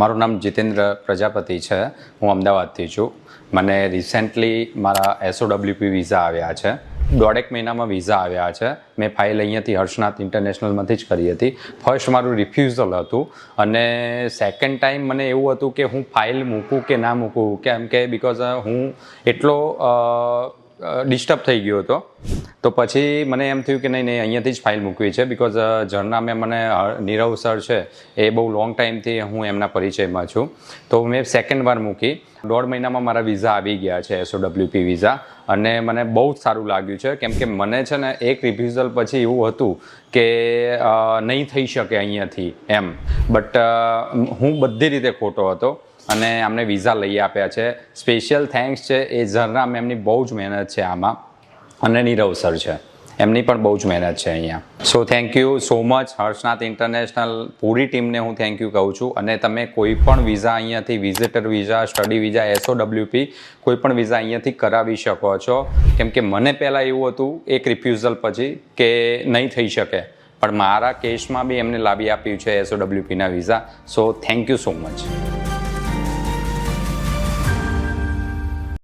મારું નામ જીતેન્દ્ર પ્રજાપતિ છે. હું અમદાવાદથી છું. મને રિસેન્ટલી મારા SOWP વિઝા આવ્યા છે. 1.5 મહિનામાં વિઝા આવ્યા છે. મેં ફાઇલ અહીંયાથી હર્ષનાથ ઇન્ટરનેશનલમાંથી જ કરી હતી. ફર્સ્ટ મારું રિફ્યુઝલ હતું અને સેકન્ડ ટાઈમ મને એવું હતું કે હું ફાઇલ મૂકું કે ના મૂકું, કેમ કે બિકોઝ હું એટલો ડિસ્ટર્બ થઈ ગયો હતો. તો પછી મને એમ થયું કે નહીં અહીંયાથી જ ફાઇલ મૂકવી છે, બિકોઝ ઝરના મેં મને નીરવ સર છે એ બહુ લોંગ ટાઈમથી હું એમના પરિચયમાં છું. તો મેં સેકન્ડ વાર મૂકી. 1.5 મહિનામાં મારા વિઝા આવી ગયા છે, SOWP વિઝા, અને મને બહુ જ સારું લાગ્યું છે. કેમ કે મને છે ને એક રિફ્યુઝલ પછી એવું હતું કે નહીં થઈ શકે અહીંયાથી એમ, બટ હું બધી રીતે ખોટો હતો અને અમને વિઝા લઈ આપ્યા છે. સ્પેશિયલ થેન્ક્સ છે એ ઝરના મેમની બહુ જ મહેનત છે આમાં, અને નીરવ સર છે એમની પણ બહુ જ મહેનત છે અહીંયા. So thank you so much Harshnath international પૂરી ટીમને હું થેન્ક યુ કહું છું. અને તમે કોઈ પણ વિઝા અહીંયાથી visitor visa, study visa, SOWP કોઈ પણ વિઝા અહીંયાથી કરાવી શકો છો. કેમ કે મને પહેલાં એવું હતું એક રિફ્યુઝલ પછી કે નહીં થઈ શકે, પણ મારા કેસમાં બી એમને લાવી આપ્યું છે SOWPના વિઝા. So thank you so much.